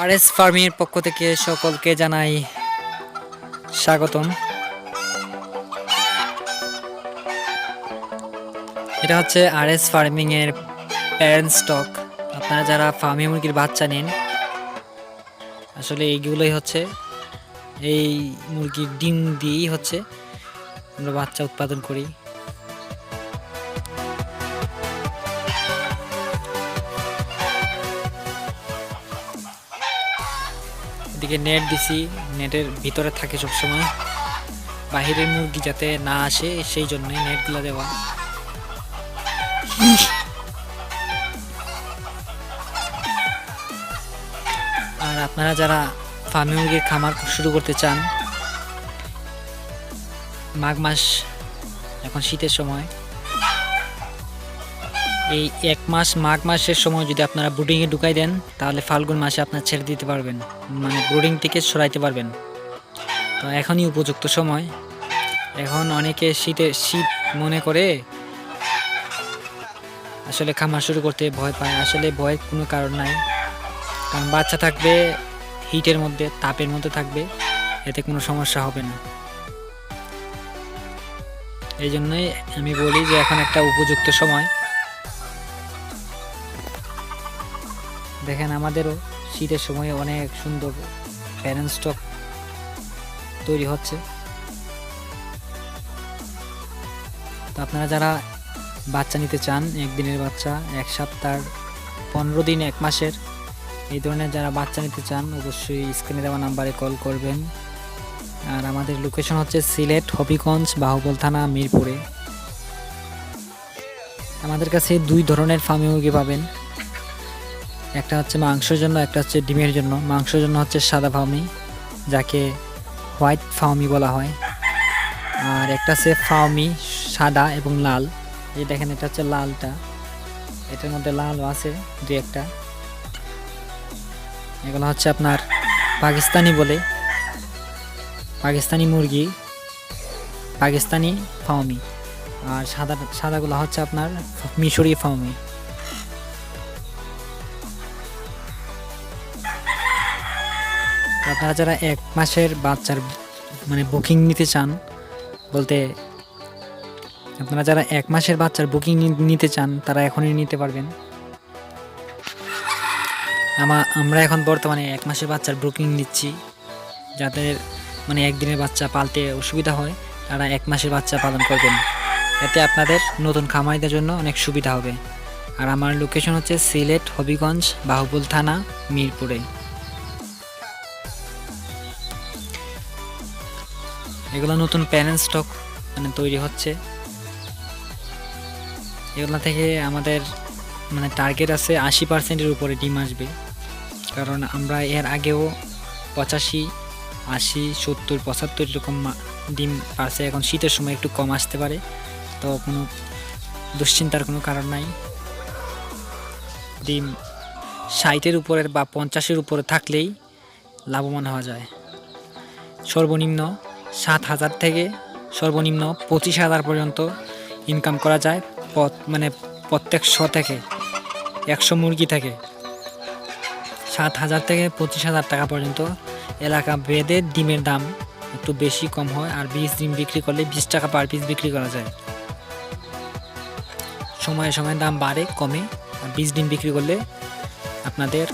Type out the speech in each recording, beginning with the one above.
RS farming এর পক্ষ থেকে সকলকে জানাই স্বাগতম। এটা হচ্ছে আরএস ফার্মিং এর প্যারেন্ট স্টক। আপনারা যারা ফার্মি মুরগির বাচ্চা নেন, আসলে এইগুলোই হচ্ছে এই মুরগির ডিম দিয়েই হচ্ছে আমরা বাচ্চা উৎপাদন করি। এদিকে নেট দিছি, নেটের ভিতরে থাকে সবসময়, বাহিরের মুরগি যাতে না আসে সেই জন্যই নেটগুলো দেওয়া। আর আপনারা যারা ফার্মি মুরগির খামার শুরু করতে চান, মাঘ মাস এখন শীতের সময়, এই এক মাস মাঘ মাসের সময় যদি আপনারা ব্রুডিংয়ে ঢুকাই দেন, তাহলে ফাল্গুন মাসে আপনার ছেড়ে দিতে পারবেন, মানে ব্রুডিং থেকে সরাইতে পারবেন। তো এখনই উপযুক্ত সময়। এখন অনেকে শীত মনে করে আসলে খামার শুরু করতে ভয় পায়। আসলে ভয়ের কোনো কারণ নাই, কারণ বাচ্চা থাকবে হিটের মধ্যে, তাপের মধ্যে থাকবে, এতে কোনো সমস্যা হবে না। এই জন্যই আমি বলি যে এখন একটা উপযুক্ত সময়। দেখেন আমাদেরও শীতের সময় অনেক সুন্দর প্যারেন্ট স্টক তৈরি হচ্ছে। তো আপনারা যারা বাচ্চা নিতে চান, একদিনের বাচ্চা, এক সপ্তাহ, 15 দিন, এক মাসের, এই ধরনের যারা বাচ্চা নিতে চান, অবশ্যই স্ক্রিনে দেওয়া নাম্বারে কল করবেন। আর আমাদের লোকেশন হচ্ছে সিলেট, হবিগঞ্জ, বাহুবল থানা, মিরপুরে। আমাদের কাছে 2 ধরনের ফার্মি মুরগি পাবেন, একটা হচ্ছে মাংসের জন্য, একটা হচ্ছে ডিমের জন্য। মাংসের জন্য হচ্ছে সাদা ফার্মি, যাকে হোয়াইট ফার্মি বলা হয়। আর একটা আছে ফার্মি সাদা এবং লাল। এই দেখেন, এটা হচ্ছে লালটা, এটার মধ্যে লালও আছে 2-1টা। এগুলো হচ্ছে আপনার পাকিস্তানি বলে, পাকিস্তানি মুরগি, পাকিস্তানি ফার্মি। আর সাদাগুলো হচ্ছে আপনার মিশরি ফার্মি। আপনারা যারা 1 মাসের বাচ্চার মানে বুকিং নিতে চান, বলতে আপনারা যারা 1 মাসের বাচ্চার বুকিং নিতে চান, তারা এখনই নিতে পারবেন। আমরা এখন বর্তমানে 1 মাসের বাচ্চার বুকিং নিচ্ছি। যাদের মানে একদিনের বাচ্চা পালতে অসুবিধা হয়, তারা 1 মাসের বাচ্চা পালন করবেন, এতে আপনাদের নতুন খামারিদের জন্য অনেক সুবিধা হবে। আর আমার লোকেশন হচ্ছে সিলেট, হবিগঞ্জ, বাহুবল থানা, মিরপুরে। এগুলো নতুন প্যারেন্ট স্টক মানে তৈরি হচ্ছে। এগুলো থেকে আমাদের মানে টার্গেট আছে 80%-এর উপরে ডিম আসবে, কারণ আমরা এর আগেও 85, 80, 70, 75 এরকম ডিম পারছে। এখন শীতের সময় একটু কম আসতে পারে, তো কোনো দুশ্চিন্তার কোনো কারণ নাই। ডিম 60-এর উপরে বা 50-এর উপরে থাকলেই লাভবান হওয়া যায়। সর্বনিম্ন 7,000 থেকে সর্বনিম্ন 25,000 পর্যন্ত ইনকাম করা যায়, মানে প্রত্যেক 100 থেকে 100 মুরগি থেকে 7,000 থেকে 25,000 টাকা পর্যন্ত। এলাকা ভেদে ডিমের দাম একটু বেশি কম হয়, আর 20 ডিম বিক্রি করলে 20 টাকা পার পিস বিক্রি করা যায়। সময়ে সময়ে দাম বাড়ে কমে। আর 20 ডিম বিক্রি করলে আপনাদের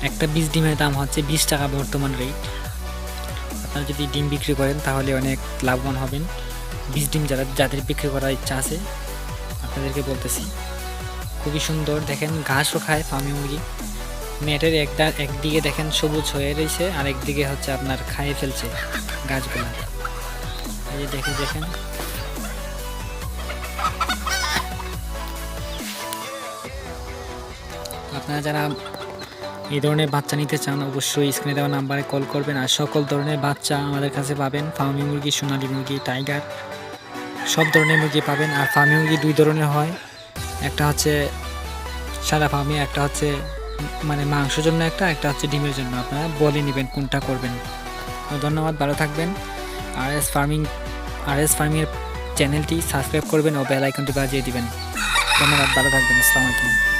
একটা 20 ডিমের দাম হচ্ছে 20 টাকা বর্তমান রেট। আপনারা যদি ডিম বিক্রি করেন তাহলে অনেক লাভবান হবেন। 20 ডিম যাদের বিক্রি করার ইচ্ছা আছে, আপনাদেরকে বলতেছি। খুবই সুন্দর, দেখেন ঘাসও খায় ফার্মি মুরগি। নেটের একদিকে দেখেন সবুজ হয়ে রয়েছে, আর একদিকে হচ্ছে আপনার খাইয়ে ফেলছে গাছগুলো। এই যে দেখেন আপনারা যারা এই ধরনের বাচ্চা নিতে চান, অবশ্যই স্ক্রিনে দেওয়া নাম্বারে কল করবেন। আর সকল ধরনের বাচ্চা আমাদের কাছে পাবেন, ফার্মি মুরগি, সোনালী মুরগি, টাইগার, সব ধরনের মুরগি পাবেন। আর ফার্মি মুরগি 2 ধরনের হয়, একটা হচ্ছে সাদা ফার্মি, একটা হচ্ছে মানে মাংসের জন্য, একটা হচ্ছে ডিমের জন্য। আপনারা বলে নেবেন কোনটা করবেন। ধন্যবাদ, ভালো থাকবেন। আরএস ফার্মিংয়ের চ্যানেলটি সাবস্ক্রাইব করবেন ও বেল আইকনটি বাজিয়ে দিবেন। ধন্যবাদ, ভালো থাকবেন। আসসালামু আলাইকুম।